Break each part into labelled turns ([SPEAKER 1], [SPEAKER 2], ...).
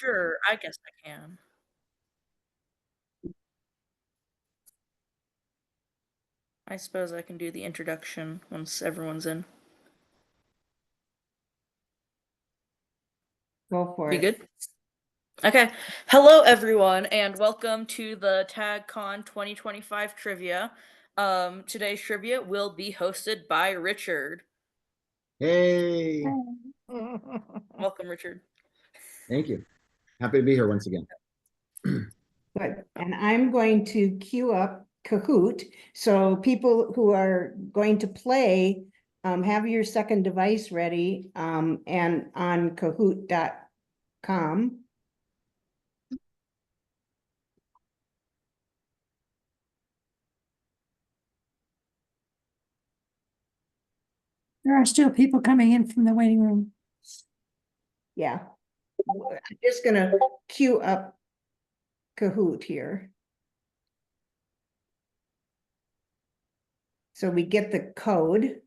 [SPEAKER 1] Sure, I guess I can. I suppose I can do the introduction once everyone's in.
[SPEAKER 2] Go for
[SPEAKER 1] Be
[SPEAKER 2] it.
[SPEAKER 1] good? Okay. Hello, everyone, and welcome to the TagCon 2025 trivia. Today's trivia will be hosted by Richard.
[SPEAKER 3] Hey,
[SPEAKER 1] Welcome, Richard.
[SPEAKER 3] thank you. Happy to be here once again.
[SPEAKER 2] Good. And I'm going to queue up Kahoot. So people who are going to play, have your second device ready, and on kahoot.com.
[SPEAKER 4] There are still people coming in from the waiting room.
[SPEAKER 2] Yeah. I'm just gonna queue up Kahoot here. So we get the code.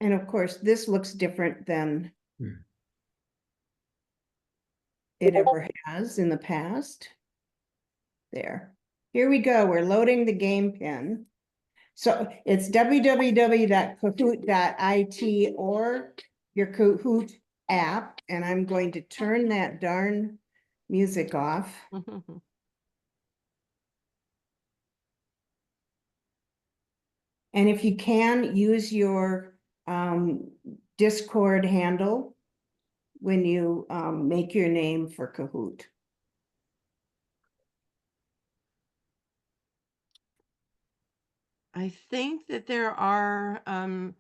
[SPEAKER 2] And of course, this looks different than it ever has in the past. There. Here we go. We're loading the game pin. So it's www.kahoot.it or your Kahoot app. And I'm going to turn that darn music off. And if you can, use your Discord handle when you make your name for Kahoot.
[SPEAKER 5] I think that there are a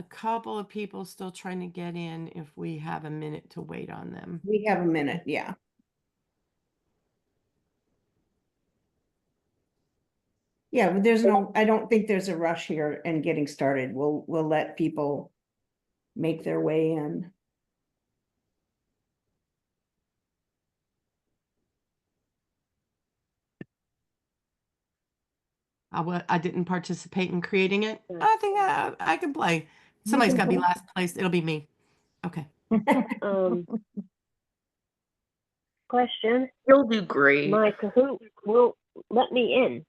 [SPEAKER 5] couple of people still trying to get in if we have a minute to wait on them.
[SPEAKER 2] We have a minute, yeah. Yeah, but there's no, I don't think there's a rush here in getting started. We'll let people make their way in.
[SPEAKER 5] I didn't participate in creating it. I think I can play. Somebody's got to be last place. It'll be me. Okay.
[SPEAKER 6] Question.
[SPEAKER 1] You'll do great.
[SPEAKER 6] My Kahoot won't let me in.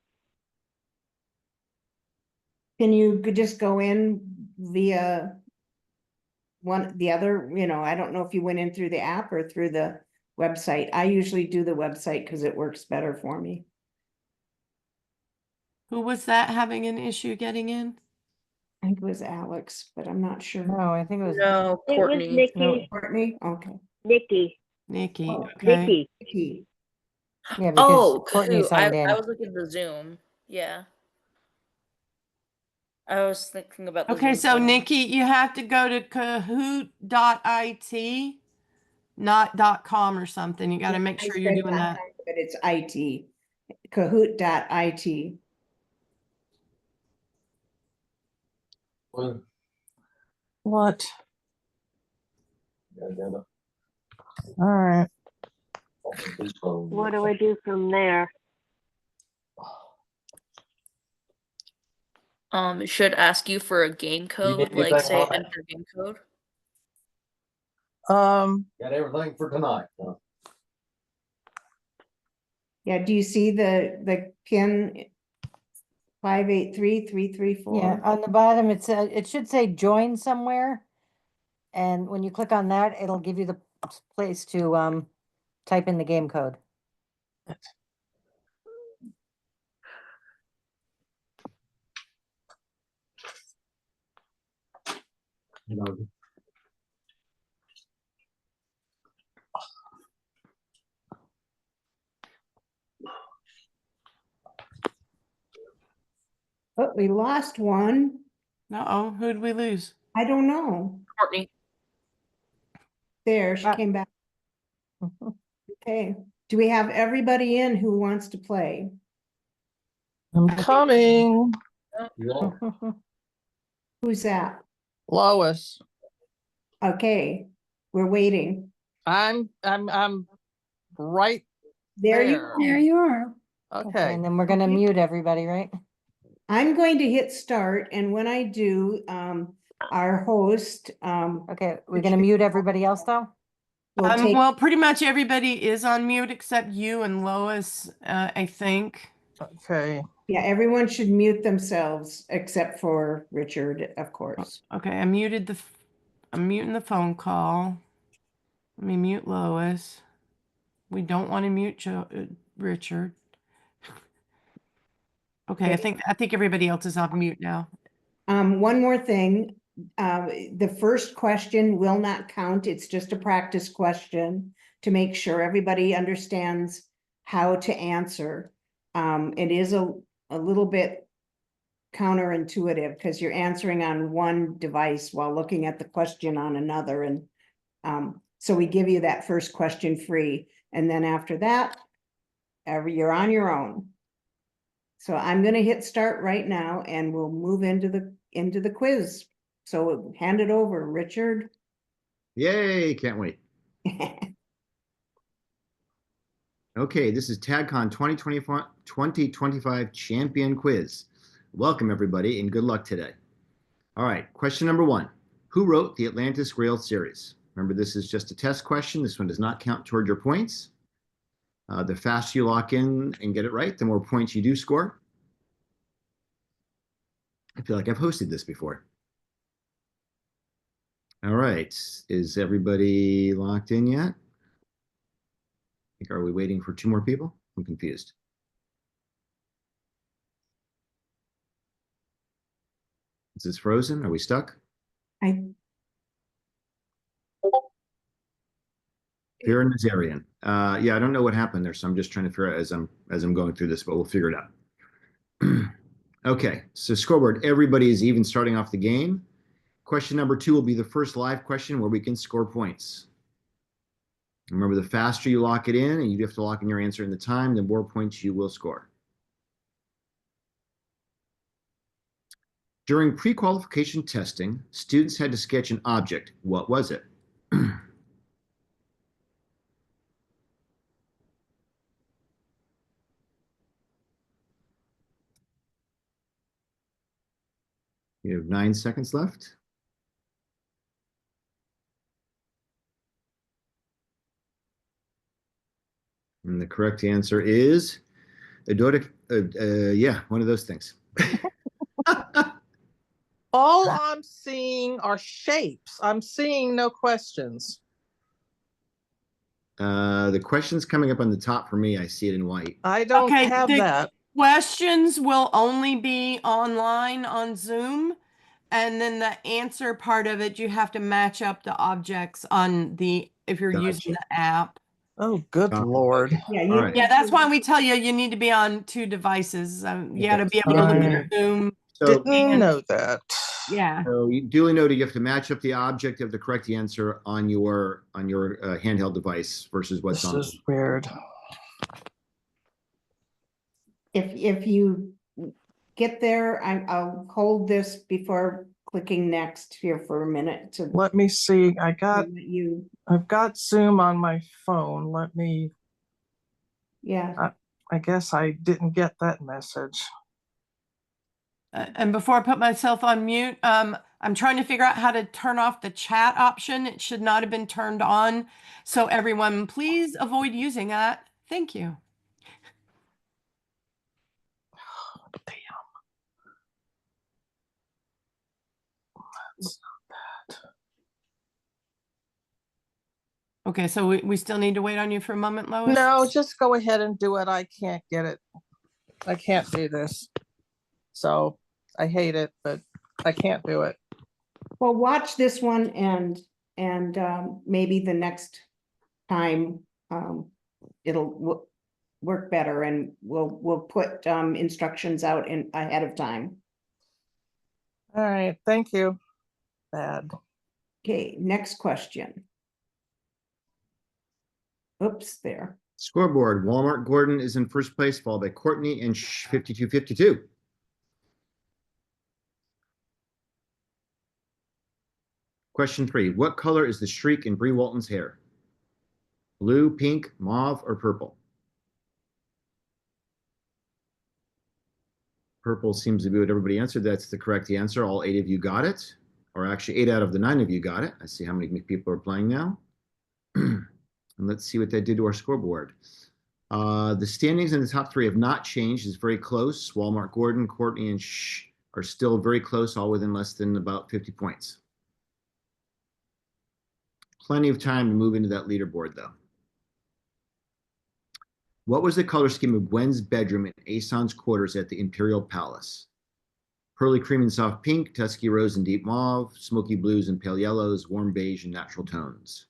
[SPEAKER 2] Can you just go in via the other, I don't know if you went in through the app or through the website. I usually do the website because it works better for me.
[SPEAKER 5] Who was that having an issue getting in?
[SPEAKER 2] I think it was Alex, but I'm not sure.
[SPEAKER 4] No, I think it was
[SPEAKER 1] No,
[SPEAKER 6] It was
[SPEAKER 1] Courtney.
[SPEAKER 6] Nikki.
[SPEAKER 4] No.
[SPEAKER 2] Courtney? Okay.
[SPEAKER 6] Nikki.
[SPEAKER 5] Nikki.
[SPEAKER 2] Oh,
[SPEAKER 5] Okay.
[SPEAKER 2] Nikki.
[SPEAKER 4] Yeah, because
[SPEAKER 1] Oh,
[SPEAKER 4] Courtney
[SPEAKER 1] shoot.
[SPEAKER 4] signed in.
[SPEAKER 1] I was looking at the Zoom. Yeah. I was thinking about the
[SPEAKER 5] Okay,
[SPEAKER 1] Zoom
[SPEAKER 5] so
[SPEAKER 1] channel.
[SPEAKER 5] Nikki, you have to go to kahoot.it, not .com or something. You got to make sure you're doing that.
[SPEAKER 2] But it's IT. Kahoot.it.
[SPEAKER 4] What? All right.
[SPEAKER 6] What do I do from there?
[SPEAKER 1] It should ask you for a game code, like say enter game code.
[SPEAKER 3] Got everything for tonight. Huh?
[SPEAKER 2] Yeah, do you see the pin 583334?
[SPEAKER 4] Yeah, on the bottom it should say join somewhere. And when you click on that, it'll give you the place to type in the game code.
[SPEAKER 2] But we lost one.
[SPEAKER 5] Uh-oh, who'd we lose?
[SPEAKER 2] I don't know.
[SPEAKER 1] Courtney.
[SPEAKER 2] There, she came back. Okay. Do we have everybody in who wants to play?
[SPEAKER 7] I'm coming.
[SPEAKER 3] Yeah.
[SPEAKER 2] Who's that?
[SPEAKER 7] Lois.
[SPEAKER 2] Okay, we're waiting.
[SPEAKER 7] I'm right
[SPEAKER 2] There you
[SPEAKER 7] There.
[SPEAKER 2] are.
[SPEAKER 4] There you are.
[SPEAKER 7] Okay.
[SPEAKER 4] And then we're gonna
[SPEAKER 2] Okay.
[SPEAKER 4] mute everybody, right?
[SPEAKER 2] I'm going to hit start, and when I do, our host,
[SPEAKER 4] Okay, we're gonna mute everybody else though?
[SPEAKER 2] will take,
[SPEAKER 5] Well, pretty much everybody is on mute except you and Lois, I think.
[SPEAKER 7] Okay.
[SPEAKER 2] yeah, everyone should mute themselves except for Richard, of course.
[SPEAKER 5] Okay, I'm muting the phone call. Let me mute Lois. We don't want to mute Richard. Okay, I think everybody else is off mute now.
[SPEAKER 2] One more thing, the first question will not count. It's just a practice question to make sure everybody understands how to answer. It is a little bit counterintuitive because you're answering on one device while looking at the question on another. And so we give you that first question free. And then after that, you're on your own. So I'm gonna hit start right now and we'll move into the quiz. So hand it over, Richard.
[SPEAKER 3] Yay, can't wait. Okay, this is TagCon 2025 Champion Quiz. Welcome, everybody, and good luck today. All right, question number 1. Who wrote the Atlantis Grail series? Remember, this is just a test question. This one does not count toward your points. The faster you lock in and get it right, the more points you do score. I feel like I've hosted this before. All right, is everybody locked in yet? Are we waiting for 2 more people? I'm confused. Is this frozen? Are we stuck? Fear and Nazarian. Yeah, I don't know what happened there, so I'm just trying to figure out as I'm going through this, but we'll figure it out. Okay, so scoreboard. Everybody is even starting off the game. Question number 2 will be the first live question where we can score points. Remember, the faster you lock it in, and you have to lock in your answer in the time, the more points you will score. During pre-qualification testing, students had to sketch an object. What was it? You have 9 seconds left. And the correct answer is yeah, one of those things.
[SPEAKER 7] All I'm seeing are shapes. I'm seeing no questions.
[SPEAKER 3] The question's coming up on the top for me. I see it in white.
[SPEAKER 7] I don't
[SPEAKER 5] Okay,
[SPEAKER 7] have that.
[SPEAKER 5] questions will only be online on Zoom. And then the answer part of it, you have to match up the objects on if you're using the app.
[SPEAKER 7] Oh, good Lord.
[SPEAKER 3] Okay.
[SPEAKER 2] Yeah,
[SPEAKER 3] All right.
[SPEAKER 5] Yeah, that's why we tell you you need to be on 2 devices. You got to be able to look at Zoom.
[SPEAKER 3] So,
[SPEAKER 7] Didn't know that.
[SPEAKER 5] Yeah.
[SPEAKER 3] so you duly noted you have to match up the object of the correct answer on your handheld device versus what's
[SPEAKER 7] This
[SPEAKER 3] on.
[SPEAKER 7] is weird.
[SPEAKER 2] if you get there, I'll hold this before clicking next here for a minute to
[SPEAKER 7] Let me see.
[SPEAKER 2] let you,
[SPEAKER 7] I've got Zoom on my phone.
[SPEAKER 2] yeah.
[SPEAKER 7] I guess I didn't get that message.
[SPEAKER 5] And before I put myself on mute, I'm trying to figure out how to turn off the chat option. It should not have been turned on. So everyone, please avoid using that. Thank you.
[SPEAKER 7] Damn. That's not bad.
[SPEAKER 5] Okay, so we still need to wait on you for a moment, Lois?
[SPEAKER 7] No, just go ahead and do it. I can't get it. I can't do this. So I hate it, but I can't do it.
[SPEAKER 2] Well, watch this one and maybe the next time it'll work better, and we'll put instructions out ahead of time.
[SPEAKER 7] All right, thank you. Bad.
[SPEAKER 2] Okay, next question. Oops, there.
[SPEAKER 3] Scoreboard. Walmart Gordon is in first place, followed by Courtney and 5252. Question 3. What color is the streak in Bree Walton's hair? Blue, pink, mauve, or purple? Purple seems to be what everybody answered. That's the correct answer. All 8 of you got it, or actually 8 out of the 9 of you got it. I see how many people are playing now. And let's see what that did to our scoreboard. The standings in the top 3 have not changed. It's very close. Walmart, Gordon, Courtney, and are still very close, all within less than about 50 points. Plenty of time to move into that leaderboard, though. What was the color scheme of Gwen's bedroom in Aeson's quarters at the Imperial Palace? Pearly cream and soft pink, dusky rose and deep mauve, smoky blues and pale yellows, warm beige and natural tones.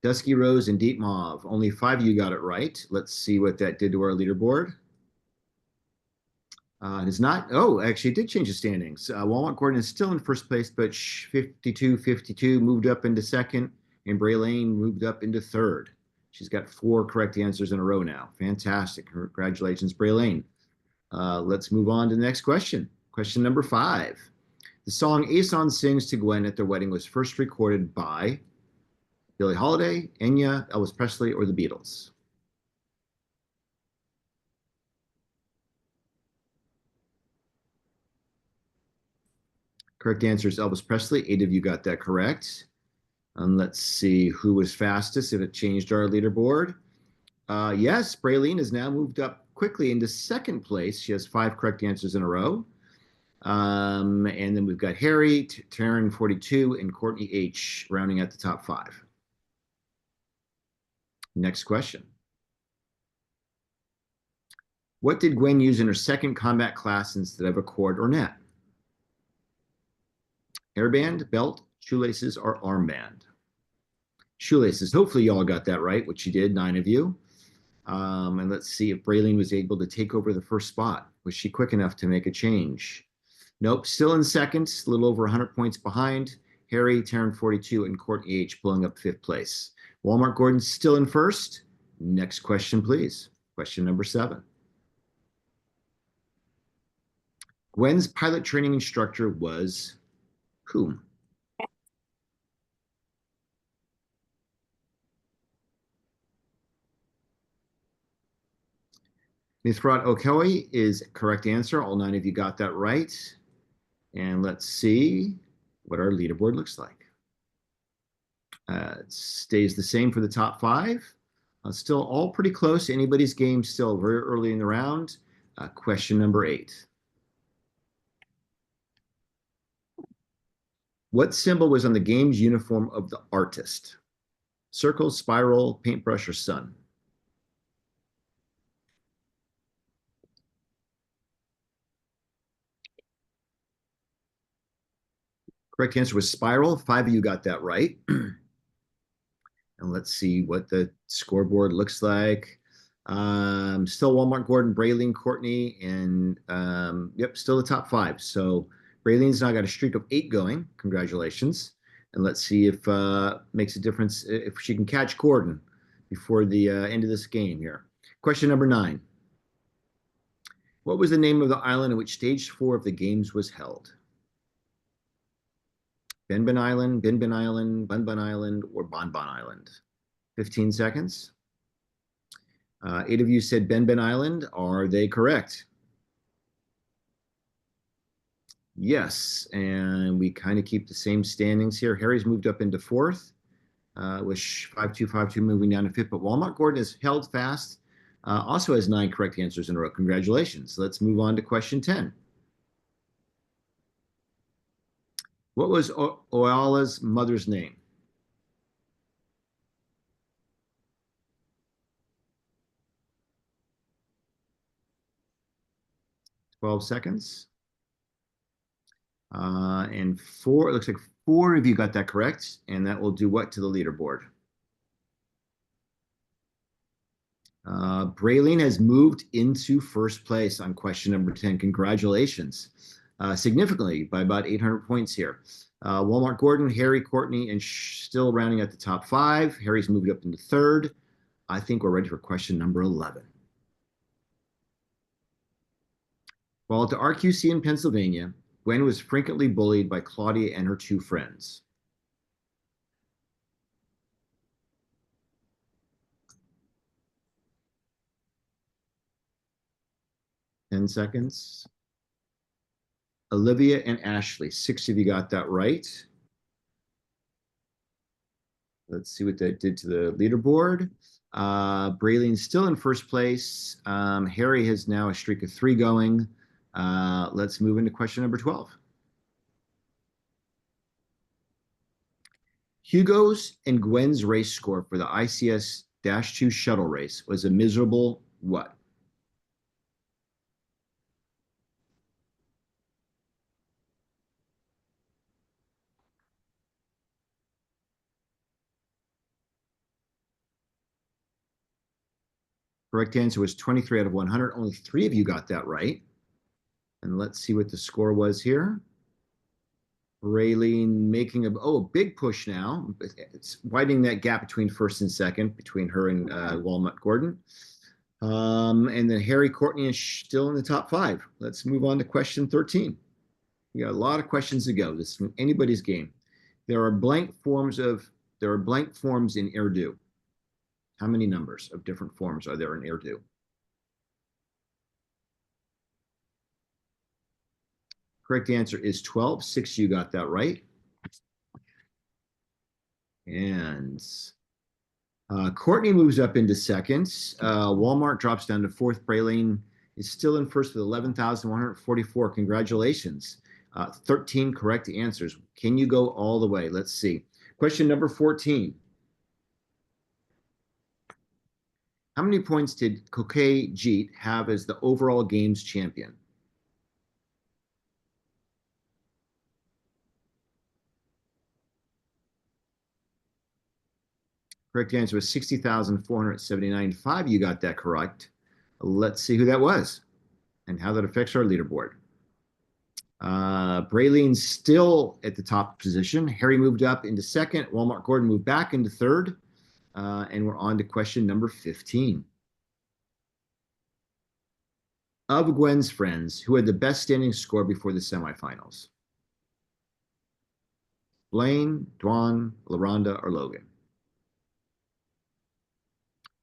[SPEAKER 3] Dusky rose and deep mauve. Only 5 of you got it right. Let's see what that did to our leaderboard. It's not. Oh, actually, it did change the standings. Walmart Gordon is still in first place, but 52-52 moved up into second, and Braylene moved up into third. She's got 4 correct answers in a row now. Fantastic. Congratulations, Braylene. Let's move on to the next question. Question number 5. The song Aeson sings to Gwen at their wedding was first recorded by Billie Holiday, Enya, Elvis Presley, or the Beatles? Correct answer is Elvis Presley. 8 of you got that correct. And let's see who was fastest, if it changed our leaderboard. Yes, Braylene has now moved up quickly into second place. She has 5 correct answers in a row. And then we've got Harry, Taryn 42, and Courtney H rounding out the top 5. Next question. What did Gwen use in her second combat class instead of a cord or net? Hairband, belt, shoelaces, or armband? Shoelaces. Hopefully you all got that right, which you did, 9 of you. And let's see if Braylene was able to take over the first spot. Was she quick enough to make a change? Nope, still in second, a little over 100 points behind. Harry, Taryn 42, and Courtney H pulling up 5th place. Walmart Gordon still in first. Next question, please. Question number 7. Gwen's pilot training instructor was whom? Mithrat Okoye is correct answer. All 9 of you got that right. And let's see what our leaderboard looks like. It stays the same for the top 5. Still all pretty close. Anybody's game still very early in the round. Question number 8. What symbol was on the game's uniform of the artist? Circle, spiral, paintbrush, or sun? Correct answer was spiral. 5 of you got that right. And let's see what the scoreboard looks like. Still Walmart, Gordon, Braylene, Courtney, and yep, still the top 5. So Braylene's now got a streak of 8 going. Congratulations. And let's see if makes a difference if she can catch Gordon before the end of this game here. Question number 9. What was the name of the island in which stage 4 of the games was held? Benben Island, Binbin Island, Bunbun Island, or Bonbon Island? 15 seconds. 8 of you said Benben Island. Are they correct? Yes, and we kind of keep the same standings here. Harry's moved up into 4th, with 5252 moving down to 5th, but Walmart Gordon is held fast. Also has 9 correct answers in a row. Congratulations. Let's move on to question 10. What was Oala's mother's name? Twelve seconds. And 4, it looks like 4 of you got that correct, and that will do what to the leaderboard? Braylene has moved into first place on question number 10. Congratulations. Significantly by about 800 points here. Walmart Gordon, Harry, Courtney, and still rounding at the top 5. Harry's moved up into 3rd. I think we're ready for question number 11. While at the RQC in Pennsylvania, Gwen was frequently bullied by Claudia and her 2 friends. 10 seconds. Olivia and Ashley, 6 of you got that right. Let's see what that did to the leaderboard. Braylene's still in first place. Harry has now a streak of 3 going. Let's move into question number 12. Hugo's and Gwen's race score for the ICS-2 shuttle race was a miserable what? Correct answer was 23 out of 100. Only 3 of you got that right. And let's see what the score was here. Raylene making a big push now. It's widening that gap between first and second, between her and Walnut Gordon. And then Harry Courtney is still in the top 5. Let's move on to question 13. We got a lot of questions to go. This is anybody's game. There are blank forms in Urdu. How many numbers of different forms are there in Urdu? Correct answer is 12. 6 you got that right. And Courtney moves up into second. Walmart drops down to 4th. Braylene is still in first with 11,144. Congratulations. 13 correct answers. Can you go all the way? Let's see. Question number 14. How many points did Kokei Jeet have as the overall games champion? Correct answer was 60,479. 5 you got that correct. Let's see who that was and how that affects our leaderboard. Braylene's still at the top position. Harry moved up into second. Walmart Gordon moved back into third. And we're on to question number 15. Of Gwen's friends, who had the best standing score before the semifinals? Blaine, Dwan, LaRonda, or Logan?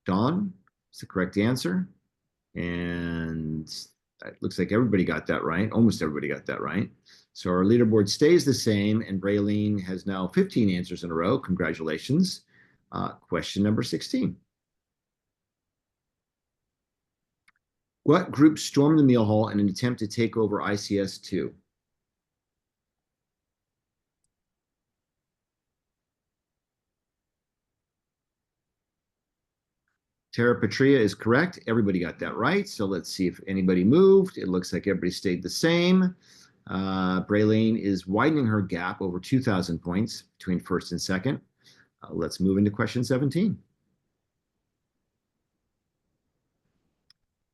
[SPEAKER 3] Dawn is the correct answer. And it looks like everybody got that right. Almost everybody got that right. So our leaderboard stays the same, and Braylene has now 15 answers in a row. Congratulations. Question number 16. What group stormed the meal hall in an attempt to take over ICS-2? Terra Patria is correct. Everybody got that right. So let's see if anybody moved. It looks like everybody stayed the same. Braylene is widening her gap over 2,000 points between first and second. Let's move into question 17.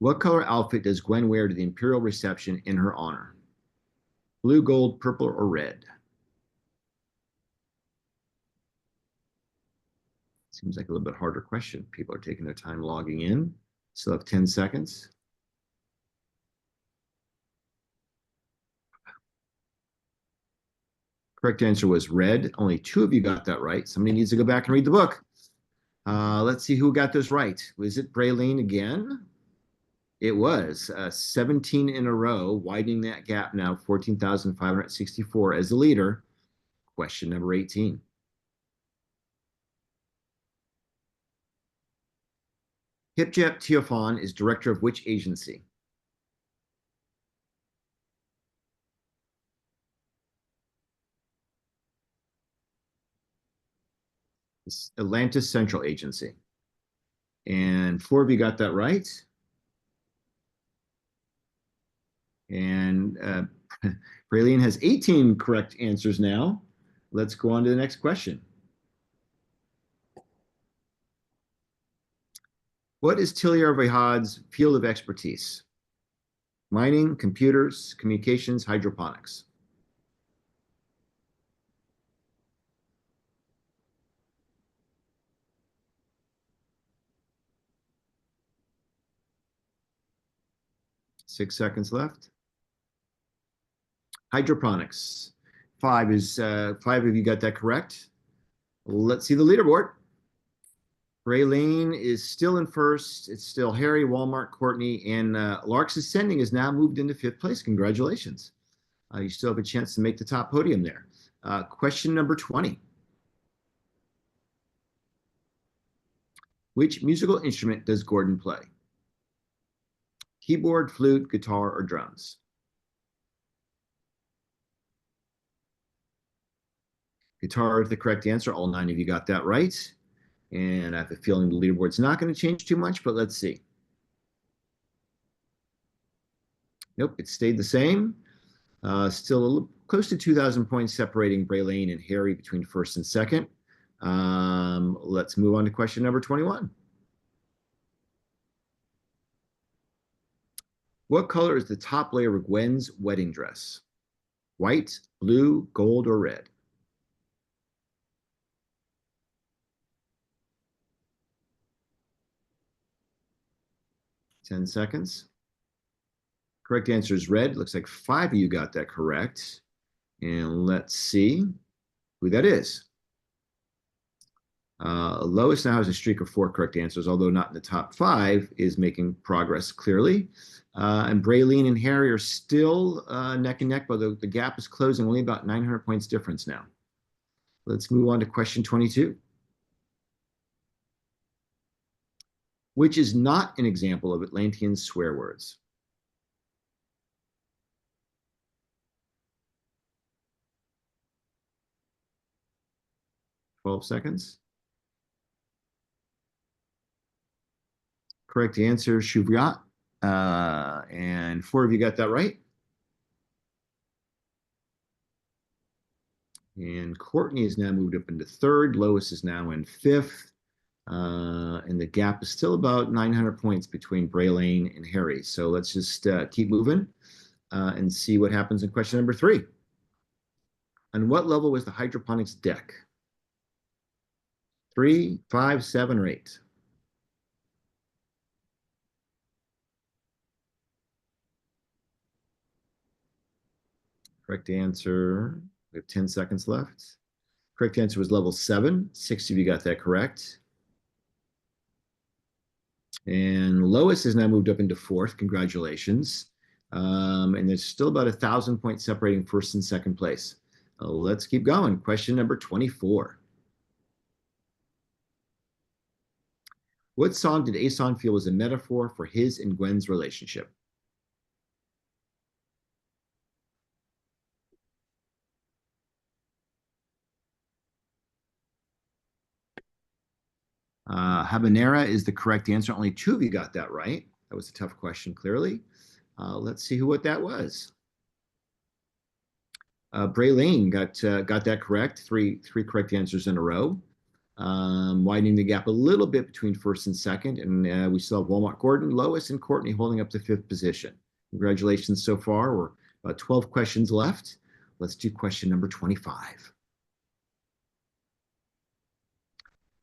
[SPEAKER 3] What color outfit does Gwen wear to the Imperial reception in her honor? Blue, gold, purple, or red? Seems like a little bit harder question. People are taking their time logging in. Still have 10 seconds. Correct answer was red. Only 2 of you got that right. Somebody needs to go back and read the book. Let's see who got this right. Was it Braylene again? It was 17 in a row, widening that gap now, 14,564 as the leader. Question number 18. Hipjet Teofan is director of which agency? It's Atlantis Central Agency. And 4 of you got that right. And Braylene has 18 correct answers now. Let's go on to the next question. What is Tiliar Vihad's field of expertise? Mining, computers, communications, hydroponics. Six seconds left. Hydroponics. 5 of you got that correct. Let's see the leaderboard. Raylene is still in first. It's still Harry, Walmart, Courtney, and Lark's Ascending has now moved into fifth place. Congratulations. You still have a chance to make the top podium there. Question number 20. Which musical instrument does Gordon play? Keyboard, flute, guitar, or drums? Guitar is the correct answer. All 9 of you got that right. And I have a feeling the leaderboard's not going to change too much, but let's see. Nope, it stayed the same. Still a little, close to 2,000 points separating Braylene and Harry between first and second. Let's move on to question number 21. What color is the top layer of Gwen's wedding dress? White, blue, gold, or red? Ten seconds. Correct answer is red. Looks like 5 of you got that correct. And let's see who that is. Lois now has a streak of 4 correct answers, although not in the top 5, is making progress clearly. And Braylene and Harry are still neck and neck, but the gap is closing, only about 900 points difference now. Let's move on to question 22. Which is not an example of Atlantean swear words? Twelve seconds. Correct answer, Shuvriat. And 4 of you got that right. And Courtney has now moved up into third. Lois is now in fifth. And the gap is still about 900 points between Braylene and Harry. So let's just keep moving and see what happens in question number 3. On what level was the hydroponics deck? 3, 5, 7, or 8? Correct answer, we have 10 seconds left. Correct answer was level 7. 6 of you got that correct. And Lois has now moved up into fourth. Congratulations. And there's still about 1,000 points separating first and second place. Let's keep going. Question number 24. What song did Aeson feel was a metaphor for his and Gwen's relationship? Habanera is the correct answer. Only 2 of you got that right. That was a tough question, clearly. Let's see what that was. Braylene got that correct. Three correct answers in a row, widening the gap a little bit between first and second. And we still have Walmart, Gordon, Lois, and Courtney holding up the 5th position. Congratulations so far. We're about 12 questions left. Let's do question number 25.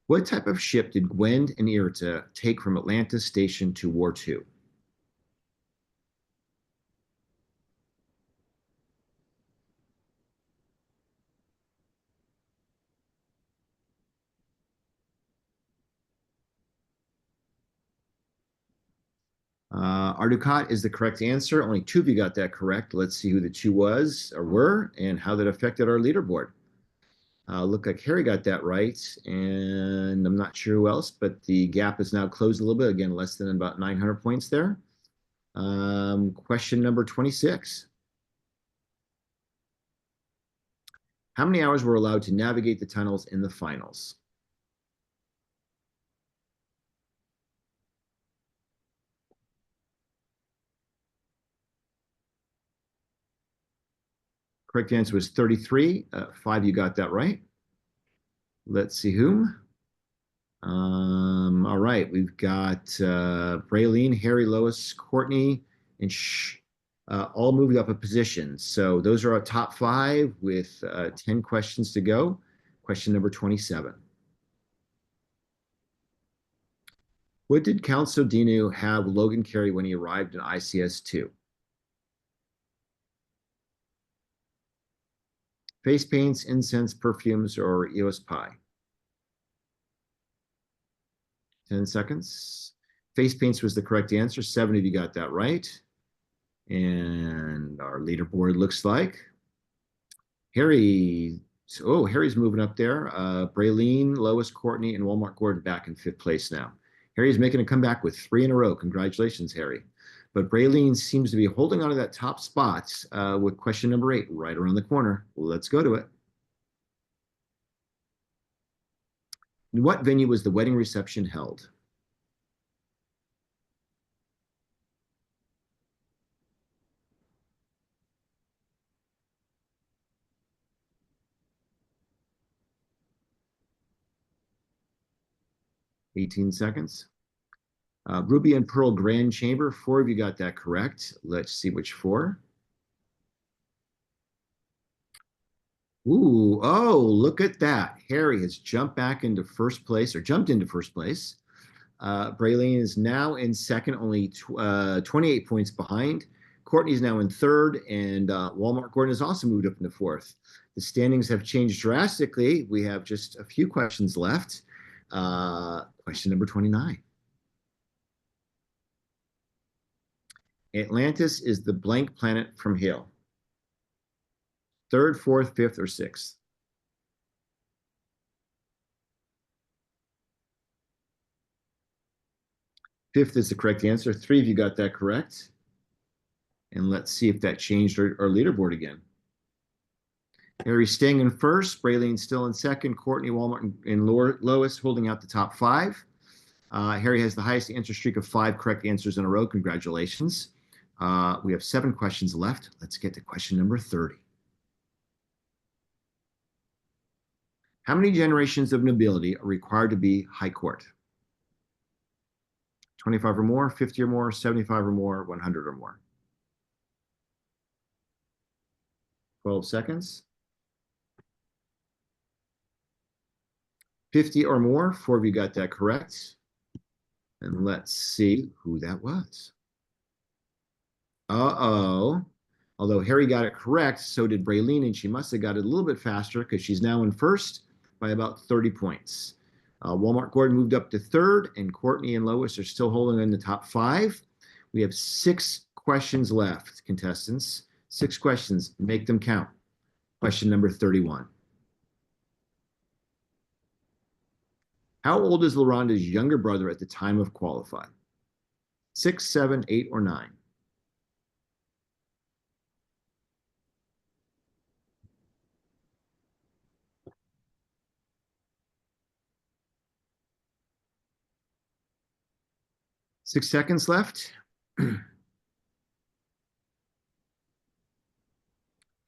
[SPEAKER 3] What type of ship did Gwen and Irita take from Atlantis Station to War II? Ardukat is the correct answer. Only 2 of you got that correct. Let's see who the 2 was or were and how that affected our leaderboard. Look like Harry got that right, and I'm not sure who else, but the gap is now closed a little bit. Again, less than about 900 points there. Question number 26. How many hours were allowed to navigate the tunnels in the finals? Correct answer was 33. 5 you got that right. Let's see whom. All right, we've got Braylene, Harry, Lois, Courtney, and all moved up a position. So those are our top 5 with 10 questions to go. Question number 27. What did Count Sodino have Logan carry when he arrived in ICS-2? Face paints, incense, perfumes, or EOS pie? 10 seconds. Face paints was the correct answer. 7 of you got that right. And our leaderboard looks like Harry. Oh, Harry's moving up there. Braylene, Lois, Courtney, and Walmart Gordon back in 5th place now. Harry's making a comeback with 3 in a row. Congratulations, Harry. But Braylene seems to be holding on to that top spot with question number 8 right around the corner. Let's go to it. In what venue was the wedding reception held? $18 seconds. Ruby and Pearl Grand Chamber. 4 of you got that correct. Let's see which 4. Ooh, oh, look at that. Harry has jumped back into first place, or jumped into first place. Braylene is now in second, only 28 points behind. Courtney's now in third, and Walmart Gordon has also moved up into fourth. The standings have changed drastically. We have just a few questions left. Question number 29. Atlantis is the blank planet from Hale. 3rd, 4th, 5th, or 6th? Fifth is the correct answer. 3 of you got that correct. And let's see if that changed our leaderboard again. Harry's staying in first. Braylene still in second. Courtney, Walmart, and Lois holding out the top 5. Harry has the highest answer streak of 5 correct answers in a row. Congratulations. We have 7 questions left. Let's get to question number 30. How many generations of nobility are required to be high court? 25 or more, 50 or more, 75 or more, 100 or more. 12 seconds. 50 or more. 4 of you got that correct. And let's see who that was. Uh-oh. Although Harry got it correct, so did Braylene, and she must have got it a little bit faster because she's now in first by about 30 points. Walmart Gordon moved up to third, and Courtney and Lois are still holding in the top 5. We have 6 questions left, contestants. 6 questions. Make them count. Question number 31. How old is LaRonda's younger brother at the time of qualifying? 6, 7, 8, or 9? Six seconds left.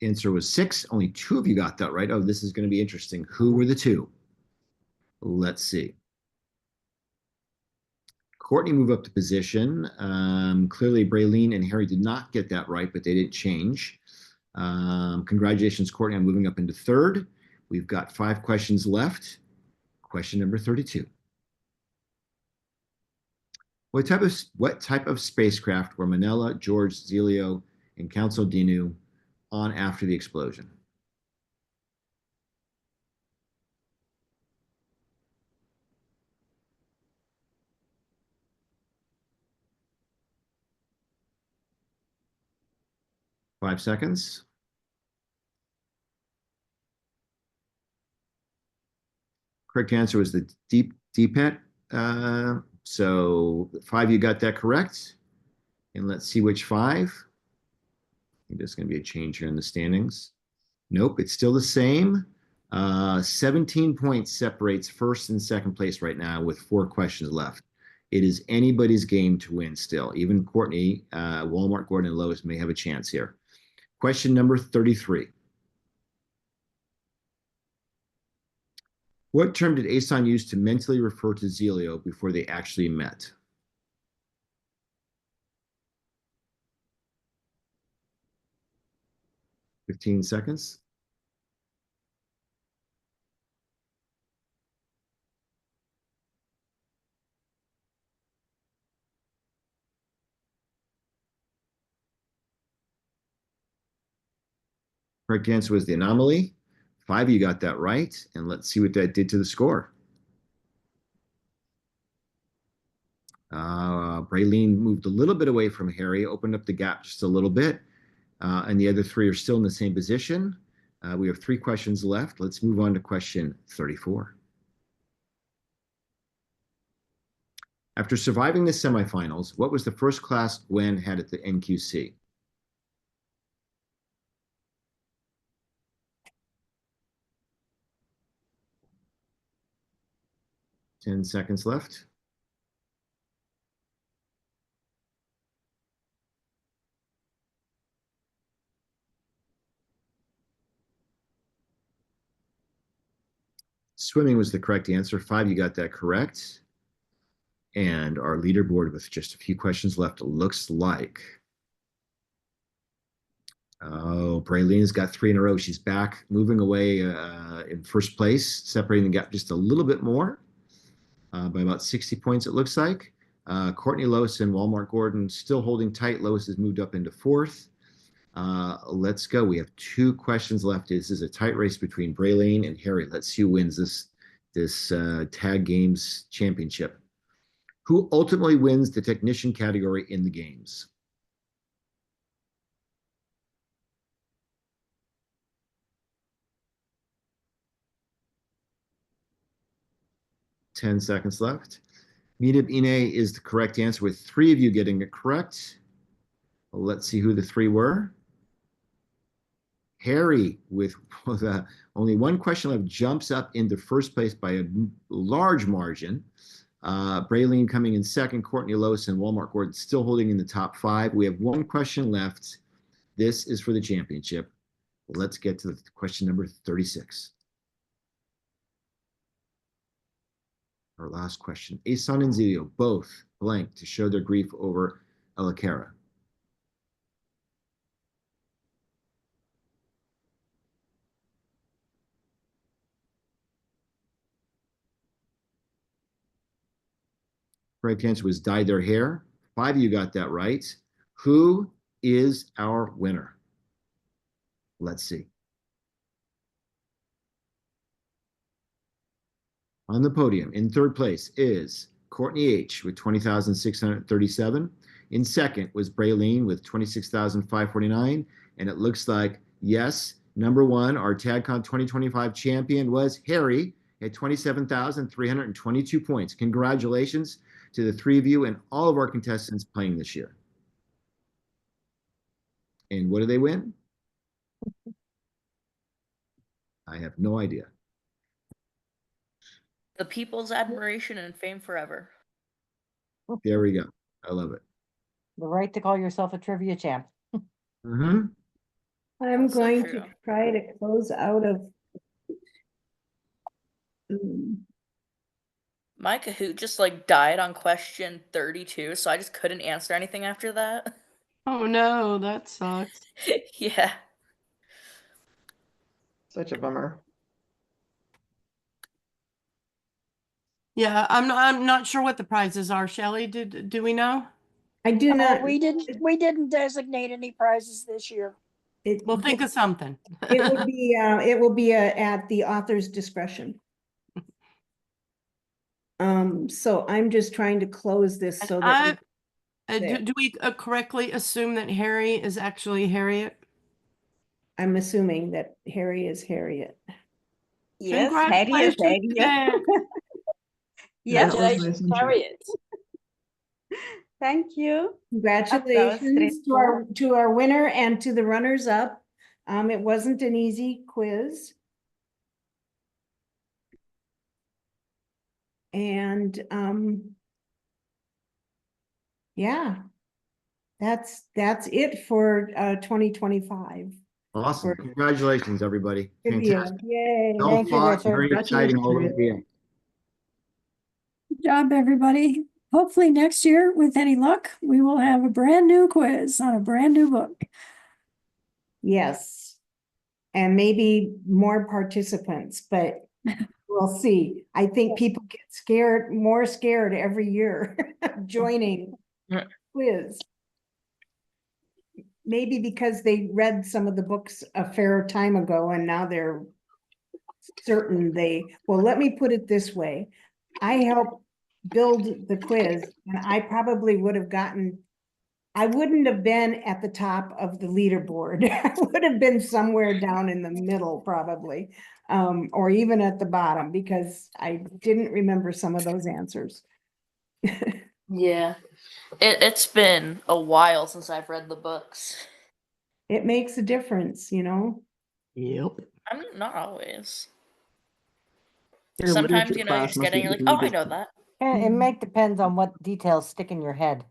[SPEAKER 3] Answer was 6. Only 2 of you got that right. Oh, this is going to be interesting. Who were the 2? Let's see. Courtney moved up to position. Clearly, Braylene and Harry did not get that right, but they didn't change. Congratulations, Courtney, on moving up into third. We've got 5 questions left. Question number 32. What type of spacecraft were Manila, George, Zelio, and Council Dinu on after the explosion? Five seconds. Correct answer was the DPET. So 5 you got that correct. And let's see which 5. I think there's going to be a change here in the standings. Nope, it's still the same. 17 points separates first and second place right now with 4 questions left. It is anybody's game to win still. Even Courtney, Walmart, Gordon, and Lois may have a chance here. Question number 33. What term did Aeson use to mentally refer to Zelio before they actually met? Fifteen seconds. Correct answer was the anomaly. 5 of you got that right. And let's see what that did to the score. Braylene moved a little bit away from Harry, opened up the gap just a little bit, and the other three are still in the same position. We have 3 questions left. Let's move on to question 34. After surviving the semifinals, what was the first class Gwen had at the NQC? Ten seconds left. Swimming was the correct answer. 5, you got that correct. And our leaderboard with just a few questions left looks like. Oh, Braylene's got 3 in a row. She's back, moving away in first place, separating the gap just a little bit more by about 60 points, it looks like. Courtney Lois and Walmart Gordon still holding tight. Lois has moved up into 4th. Let's go. We have 2 questions left. This is a tight race between Braylene and Harry. Let's see who wins this Tag Games Championship. Who ultimately wins the technician category in the games? Ten seconds left. Meetup Ine is the correct answer with 3 of you getting it correct. Let's see who the 3 were. Harry, with only 1 question left, jumps up into first place by a large margin. Braylene coming in 2nd, Courtney Lois and Walmart Gordon still holding in the top 5. We have 1 question left. This is for the championship. Let's get to question number 36. Our last question. Asan and Zilio both blank to show their grief over Alakara. Correct answer was dyed their hair. 5 of you got that right. Who is our winner? Let's see. On the podium, in 3rd place is Courtney H. with 20,637. In 2nd was Braylene with 26,549. And it looks like, yes, number 1, our TagCon 2025 champion was Harry at 27,322 points. Congratulations to the 3 of you and all of our contestants playing this year. And what do they win? I have no idea.
[SPEAKER 1] The people's admiration and fame forever.
[SPEAKER 3] There we go. I love it.
[SPEAKER 4] The right to call yourself a trivia champ.
[SPEAKER 3] Mm-hmm.
[SPEAKER 2] I'm
[SPEAKER 1] So
[SPEAKER 2] going
[SPEAKER 1] true.
[SPEAKER 2] to try to close out of.
[SPEAKER 1] My Kahoot just like died on question 32, so I just couldn't answer anything after that.
[SPEAKER 5] Oh no, that sucks.
[SPEAKER 1] Yeah.
[SPEAKER 8] Such a bummer.
[SPEAKER 5] Yeah, I'm not sure what the prizes are. Shelley, do we know?
[SPEAKER 2] I do not.
[SPEAKER 9] We didn't designate any prizes this year.
[SPEAKER 5] We'll think of something.
[SPEAKER 2] It will be at the author's discretion. So I'm just trying to close this so that.
[SPEAKER 5] Do we correctly assume that Harry is actually Harriet?
[SPEAKER 2] I'm assuming that Harry is Harriet.
[SPEAKER 9] Yes, Harry is
[SPEAKER 5] Congratulations,
[SPEAKER 9] Harriet.
[SPEAKER 5] Jen.
[SPEAKER 9] Yes,
[SPEAKER 8] That was nice and true.
[SPEAKER 9] Harriet. Thank you.
[SPEAKER 2] Congratulations to our winner and to the runners up. It wasn't an easy quiz. And yeah, that's it for 2025.
[SPEAKER 3] Awesome. Congratulations, everybody.
[SPEAKER 2] Trivia.
[SPEAKER 3] Fantastic.
[SPEAKER 2] Yay.
[SPEAKER 3] Well
[SPEAKER 4] Thank you,
[SPEAKER 3] fought,
[SPEAKER 4] Richard.
[SPEAKER 3] very exciting all over the end.
[SPEAKER 10] Good job, everybody. Hopefully next year, with any luck, we will have a brand new quiz on a brand new book.
[SPEAKER 2] Yes. And maybe more participants, but we'll see. I think people get more scared every year joining quiz. Maybe because they read some of the books a fair time ago and now they're certain well, let me put it this way. I help build the quiz, and I probably would have gotten, I wouldn't have been at the top of the leaderboard. I would have been somewhere down in the middle probably, or even at the bottom, because I didn't remember some of those answers.
[SPEAKER 1] Yeah. It's been a while since I've read the books.
[SPEAKER 2] It makes a difference, you know?
[SPEAKER 8] Yep.
[SPEAKER 1] I mean, not always.
[SPEAKER 8] Your
[SPEAKER 1] Sometimes,
[SPEAKER 8] literature
[SPEAKER 1] you
[SPEAKER 8] class
[SPEAKER 1] just
[SPEAKER 8] must
[SPEAKER 1] get it
[SPEAKER 8] be
[SPEAKER 1] and you're like,
[SPEAKER 8] getting
[SPEAKER 1] oh, I
[SPEAKER 8] you
[SPEAKER 1] know that.
[SPEAKER 4] And it might depends on what details stick in your head.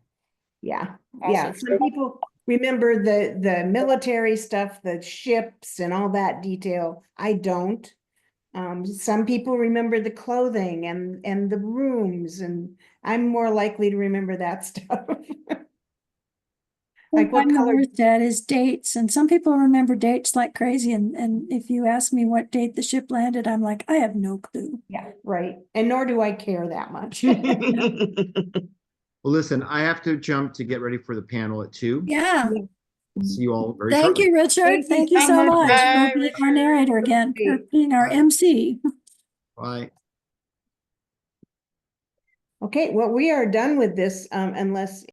[SPEAKER 2] Yeah,
[SPEAKER 1] Also
[SPEAKER 2] yeah.
[SPEAKER 1] true.
[SPEAKER 2] Some people remember the military stuff, the ships and all that detail. I don't. Some people remember the clothing and the rooms, and I'm more likely to remember that stuff. Like what
[SPEAKER 10] I'm the
[SPEAKER 2] color?
[SPEAKER 10] worst at is dates, and some people remember dates like crazy, and if you ask me what date the ship landed, I'm like, I have no clue.
[SPEAKER 2] Yeah, right. And nor do I care that much.
[SPEAKER 3] Well, listen, I have to jump to get ready for the panel at 2.
[SPEAKER 10] Yeah.
[SPEAKER 3] See you all very
[SPEAKER 10] Thank
[SPEAKER 3] shortly.
[SPEAKER 10] you, Richard. Thank you so much for
[SPEAKER 5] Bye,
[SPEAKER 10] being our
[SPEAKER 5] Richard.
[SPEAKER 10] narrator again, for being our
[SPEAKER 3] Bye.
[SPEAKER 10] MC.
[SPEAKER 3] Bye.
[SPEAKER 2] Okay, well, we are done with this, unless